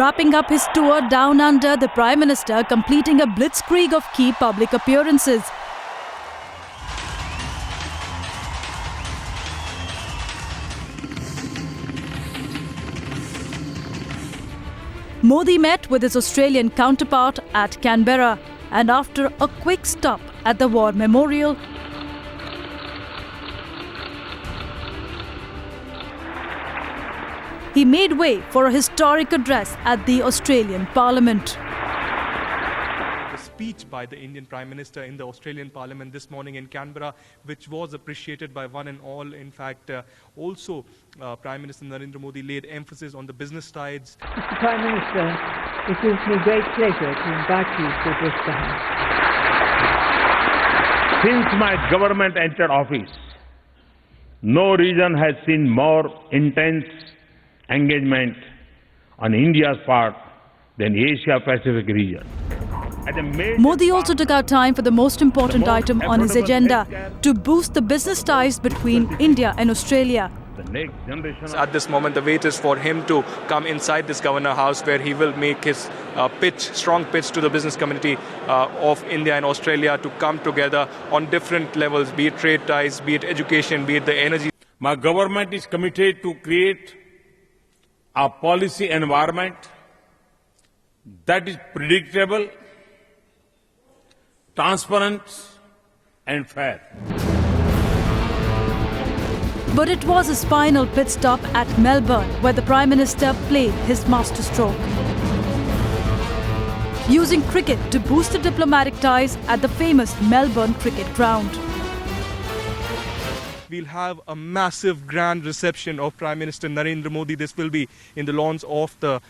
Wrapping up his tour down under, the Prime Minister completing a blitzkrieg of key public appearances. Modi met with his Australian counterpart at Canberra, and after a quick stop at the War Memorial, he made way for a historic address at the Australian Parliament. The speech by the Indian Prime Minister in the Australian Parliament this morning in Canberra, which was appreciated by one and all. In fact, also Prime Minister Narendra Modi laid emphasis on the business ties. Mr. Prime Minister, it gives me great pleasure to invite you to address the House. Since my government entered office, no region has seen more intense engagement on India's part than Asia-Pacific region. Modi also took out time for the most important item on his agenda, to boost the business ties between India and Australia. At this moment, the wait is for him to come inside this Governor House, where he will make his strong pitch to the business community of India and Australia to come together on different levels, be it trade ties, be it education, be it the energy. My government is committed to create a policy environment that is predictable, transparent and fair. But it was his final pit stop at Melbourne where the Prime Minister played his masterstroke, using cricket to boost the diplomatic ties at the famous Melbourne Cricket Ground. We'll have a massive grand reception of Prime Minister Narendra Modi. This will be in the lawns of the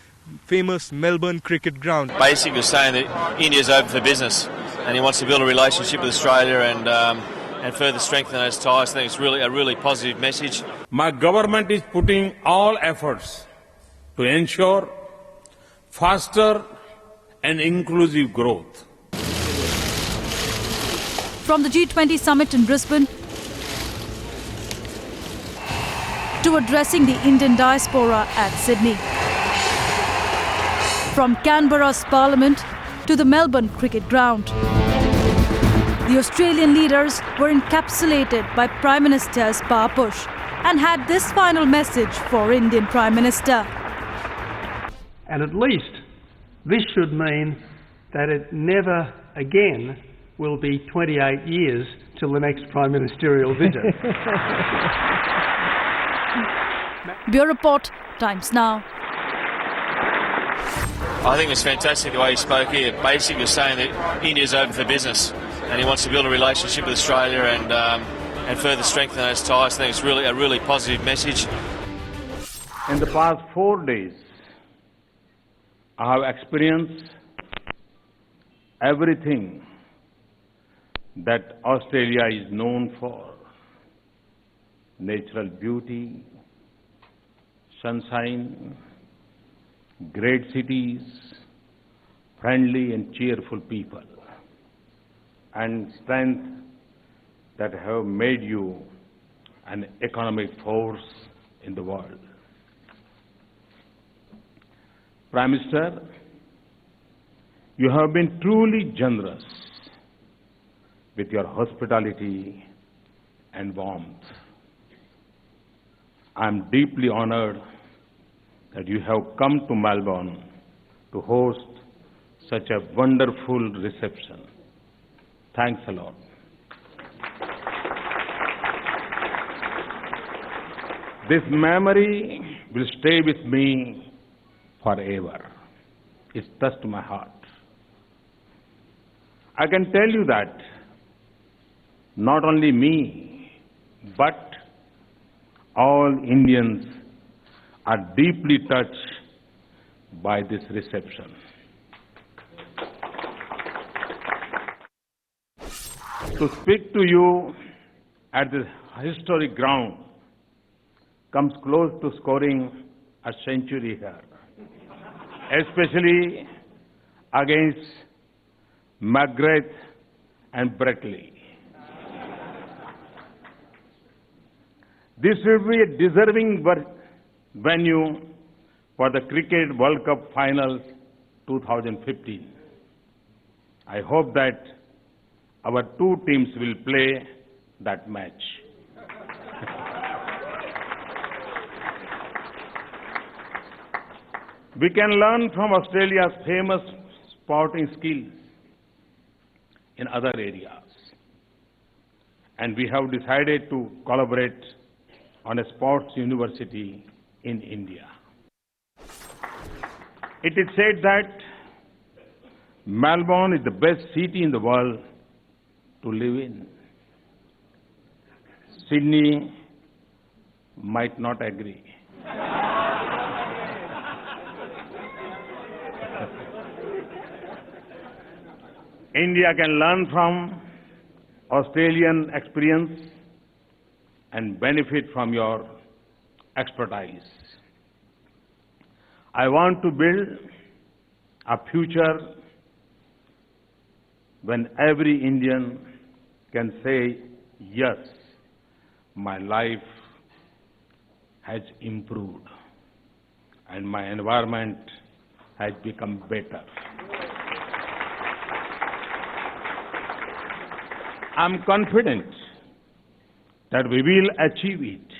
famous Melbourne Cricket Ground. Basically saying that India's open for business and he wants to build a relationship with Australia and further strengthen those ties. I think it's really a really positive message. My government is putting all efforts to ensure faster and inclusive growth. From the G20 summit in Brisbane to addressing the Indian diaspora at Sydney. From Canberra's Parliament to the Melbourne Cricket Ground. The Australian leaders were encapsulated by Prime Minister's power push and had this final message for Indian Prime Minister. And at least this should mean that it never again will be 28 years till the next Prime Ministerial visit. Bureau Report, Times Now. I think it was fantastic the way he spoke here. Basically saying that India's open for business and he wants to build a relationship with Australia and further strengthen those ties. I think it's really a really positive message. In the past 4 days, I have experienced everything that Australia is known for: natural beauty, sunshine, great cities, friendly and cheerful people, and strength that have made you an economic force in the world. Prime Minister, you have been truly generous with your hospitality and warmth. I am deeply honored that you have come to Melbourne to host such a wonderful reception. Thanks a lot. This memory will stay with me forever. It's touched my heart. I can tell you that not only me, but all Indians are deeply touched by this reception. To speak to you at this historic ground comes close to scoring a century here, especially against McGrath and Brackley. This will be a deserving venue for the Cricket World Cup Finals 2015. I hope that our two teams will play that match. We can learn from Australia's famous sporting skills in other areas. And we have decided to collaborate on a sports university in India. It is said that Melbourne is the best city in the world to live in. Sydney might not agree. India can learn from Australian experience and benefit from your expertise. I want to build a future when every Indian can say, yes, my life has improved and my environment has become better. I'm confident that we will achieve it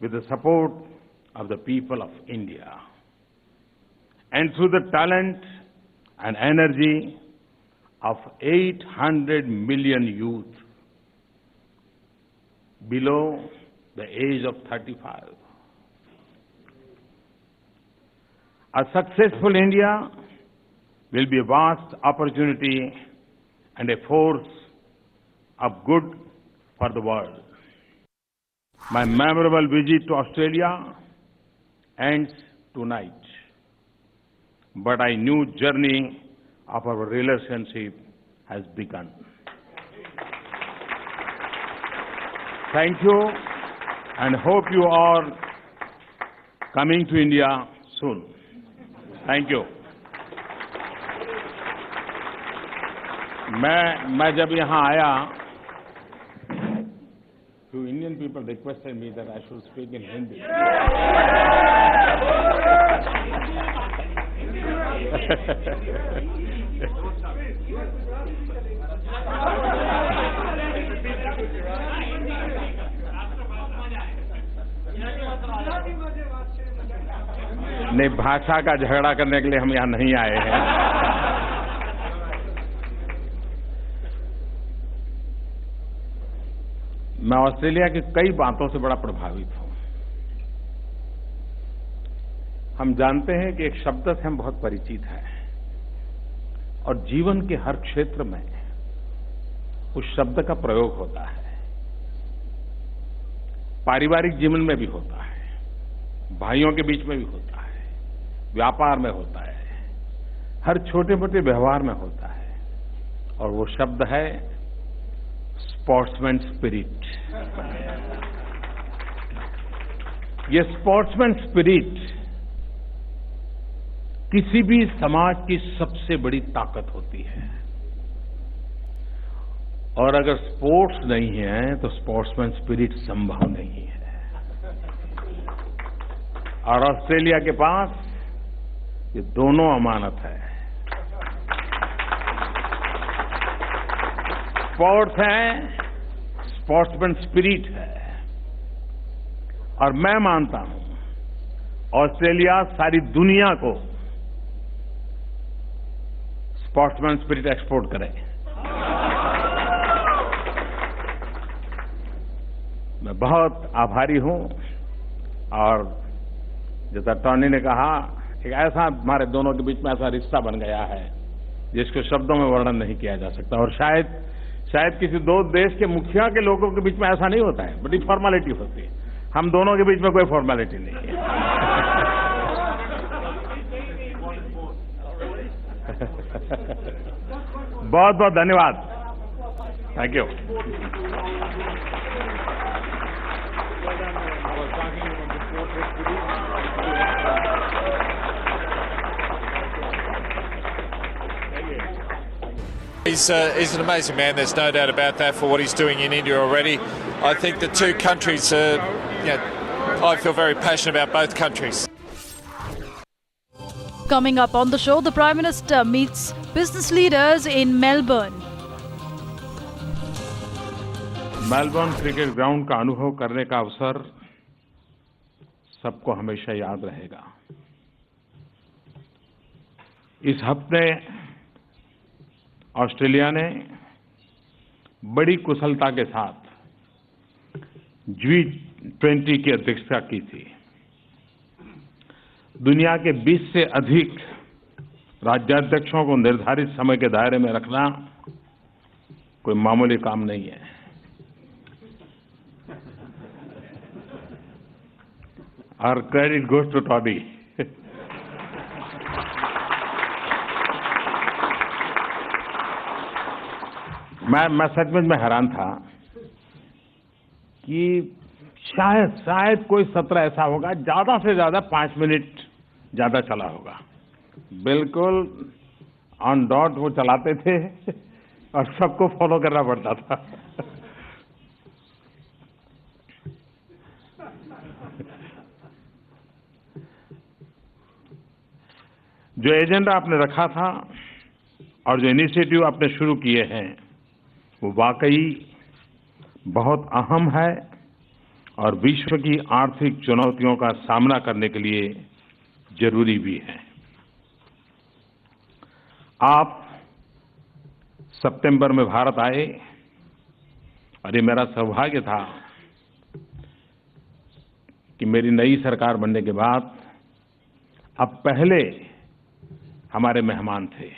with the support of the people of India and through the talent and energy of 800 million youth below the age of 35. A successful India will be a vast opportunity and a force of good for the world. My memorable visit to Australia ends tonight, but a new journey of our relationship has begun. Thank you, and hope you are coming to India soon. Thank you. मैं जब यहाँ आया, few Indian people requested me that I should speak in Hindi. नहीं, भाषा का झगड़ा करने के लिए हम यहाँ नहीं आए हैं. मैं ऑस्ट्रेलिया की कई बातों से बड़ा प्रभावित हूं. हम जानते हैं कि एक शब्द से हम बहुत परिचित हैं और जीवन के हर क्षेत्र में उस शब्द का प्रयोग होता है. पारिवारिक जीवन में भी होता है, भाइयों के बीच में भी होता है, व्यापार में होता है, हर छोटे मोटे व्यवहार में होता है. और वो शब्द है स्पोर्ट्समैन स्पिरिट. ये स्पोर्ट्समैन स्पिरिट किसी भी समाज की सबसे बड़ी ताकत होती है. और अगर स्पोर्ट्स नहीं है तो स्पोर्ट्समैन स्पिरिट संभव नहीं है. और ऑस्ट्रेलिया के पास ये दोनों अमानत है. स्पोर्ट्स है, स्पोर्ट्समैन स्पिरिट है. और मैं मानता हूं ऑस्ट्रेलिया सारी दुनिया को स्पोर्ट्समैन स्पिरिट एक्सपोर्ट करे. मैं बहुत आभारी हूं. और जैसा टॉनी ने कहा, एक ऐसा हमारे दोनों के बीच में ऐसा रिश्ता बन गया है जिसको शब्दों में वर्णन नहीं किया जा सकता. और शायद किसी दो देश के मुखिया के लोगों के बीच में ऐसा नहीं होता है, बड़ी फॉर्मेलिटी होती है. हम दोनों के बीच में कोई फॉर्मेलिटी नहीं है. बहुत बहुत धन्यवाद. Thank you. He's an amazing man, there's no doubt about that, for what he's doing in India already. I think the two countries, I feel very passionate about both countries. Coming up on the show, the Prime Minister meets business leaders in Melbourne. Melbourne cricket ground का अनुभव करने का अवसर सबको हमेशा याद रहेगा। इस हफ्ते ऑस्ट्रेलिया ने बड़ी कुशलता के साथ G20 की अध्यक्षता की थी। दुनिया के 20 से अधिक राज्याध्यक्षों को निर्धारित समय के दायरे में रखना कोई मामूली काम नहीं है। और क्रेडिट गोज टू टॉडी। मैं सचमुच में हैरान था कि शायद कोई सत्र ऐसा होगा, ज्यादा से ज्यादा 5 मिनट ज्यादा चला होगा। बिल्कुल ऑन डॉट वो चलाते थे और सबको फॉलो करना पड़ता था। जो एजेंडा आपने रखा था और जो इनिशिएटिव आपने शुरू किए हैं वो वाकई बहुत अहम है और विश्व की आर्थिक चुनौतियों का सामना करने के लिए जरूरी भी है। आप सितंबर में भारत आए और ये मेरा सौभाग्य था कि मेरी नई सरकार बनने के बाद अब पहले हमारे मेहमान थे।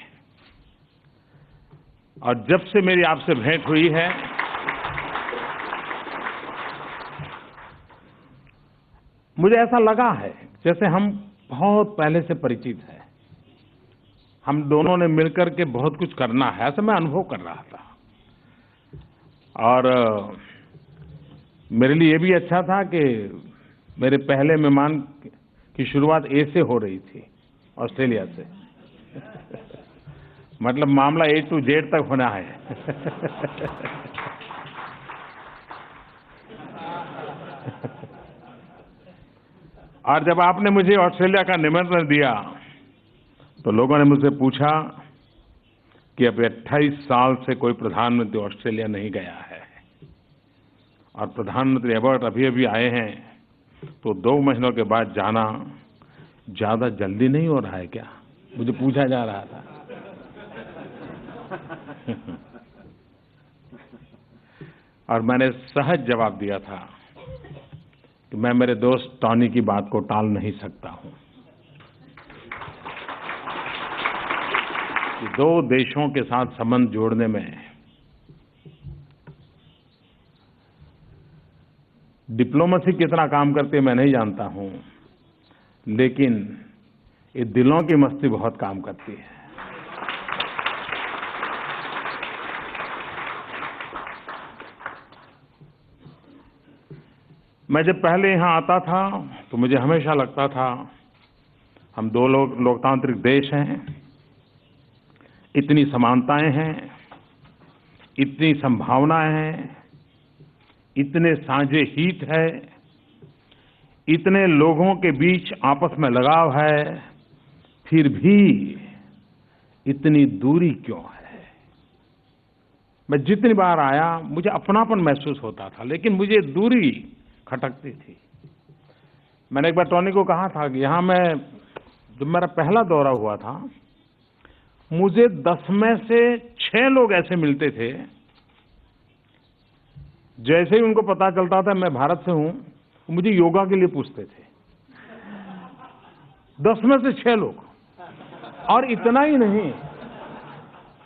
और जब से मेरी आपसे भेंट हुई है मुझे ऐसा लगा है जैसे हम बहुत पहले से परिचित हैं। हम दोनों ने मिलकर के बहुत कुछ करना है, ऐसा मैं अनुभव कर रहा था। और मेरे लिए ये भी अच्छा था कि मेरे पहले मेहमान की शुरुआत ए से हो रही थी, ऑस्ट्रेलिया से। मतलब मामला A to Z तक होना है। और जब आपने मुझे ऑस्ट्रेलिया का निमंत्रण दिया तो लोगों ने मुझसे पूछा कि अब 28 साल से कोई प्रधानमंत्री ऑस्ट्रेलिया नहीं गया है और प्रधानमंत्री अवार्ड अभी अभी आए हैं, तो 2 महीनों के बाद जाना ज्यादा जल्दी नहीं हो रहा है क्या? मुझे पूछा जा रहा था। और मैंने सहज जवाब दिया था कि मैं मेरे दोस्त टॉनी की बात को टाल नहीं सकता हूं कि 2 देशों के साथ संबंध जोड़ने में डिप्लोमेसी कितना काम करती है मैं नहीं जानता हूं, लेकिन ये दिलों की मस्ती बहुत काम करती है। मैं जब पहले यहां आता था तो मुझे हमेशा लगता था हम 2 लोकतांत्रिक देश हैं, इतनी समानताएं हैं, इतनी संभावनाएं हैं, इतने साझे हित है, इतने लोगों के बीच आपस में लगाव है, फिर भी इतनी दूरी क्यों है? मैं जितनी बार आया मुझे अपनापन महसूस होता था, लेकिन मुझे दूरी खटकती थी। मैंने एक बार टॉनी को कहा था कि यहां मैं जब मेरा पहला दौरा हुआ था मुझे 10 में से 6 लोग ऐसे मिलते थे जैसे ही उनको पता चलता था मैं भारत से हूं मुझे योगा के लिए पूछते थे। 10 में से 6 लोग। और इतना ही नहीं,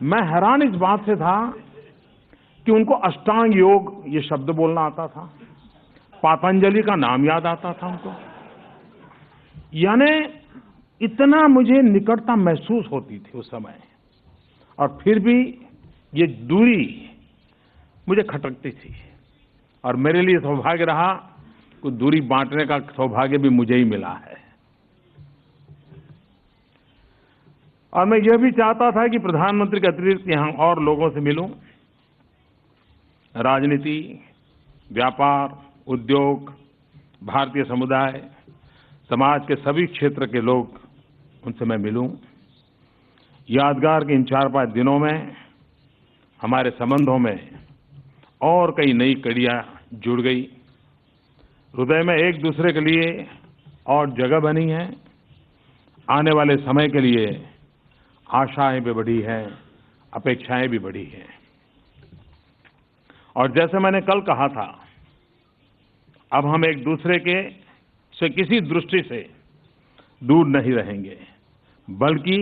मैं हैरान इस बात से था कि उनको अष्टांग योग ये शब्द बोलना आता था, पतंजलि का नाम याद आता था उनको। यानी इतना मुझे निकटता महसूस होती थी उस समय, और फिर भी ये दूरी मुझे खटकती थी। और मेरे लिए सौभाग्य रहा कि दूरी बांटने का सौभाग्य भी मुझे ही मिला है। और मैं यह भी चाहता था कि प्रधानमंत्री के अतिरिक्त यहां और लोगों से मिलूं, राजनीति, व्यापार, उद्योग, भारतीय समुदाय, समाज के सभी क्षेत्र के लोग उनसे मैं मिलूं। यादगार के इन 4-5 दिनों में हमारे संबंधों में और कई नई कड़ियां जुड़ गई। हृदय में एक दूसरे के लिए और जगह बनी है। आने वाले समय के लिए आशाएं भी बढ़ी हैं, अपेक्षाएं भी बढ़ी हैं। और जैसे मैंने कल कहा था, अब हम एक दूसरे के से किसी दृष्टि से दूर नहीं रहेंगे, बल्कि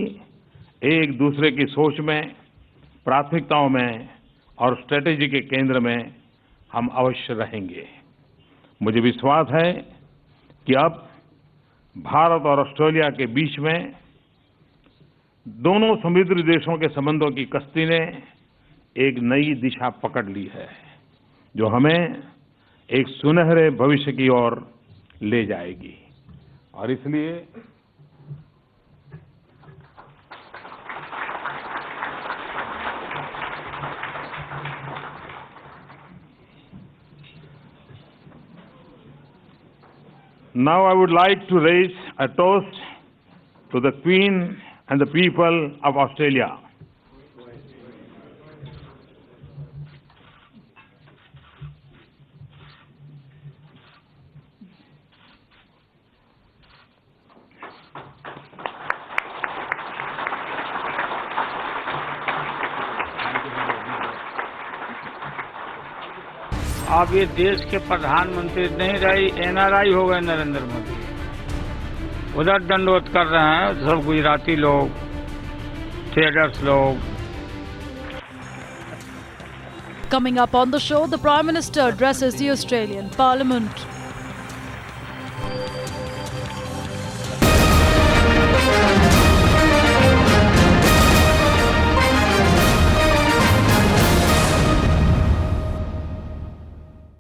एक दूसरे की सोच में, प्राथमिकताओं में और स्ट्रेटेजी के केंद्र में हम अवश्य रहेंगे। मुझे विश्वास है कि अब भारत और ऑस्ट्रेलिया के बीच में दोनों समुद्री देशों के संबंधों की कश्ती ने एक नई दिशा पकड़ ली है, जो हमें एक सुनहरे भविष्य की ओर ले जाएगी। और इसलिए now I would like to raise a toast to the Queen and the people of Australia. अब ये देश के प्रधानमंत्री नहीं रही, एनआरआई हो गए नरेंद्र मोदी। उधर दंडवत कर रहे हैं सब गुजराती लोग, ट्रेडर्स लोग। Coming up on the show, the Prime Minister addresses the Australian Parliament.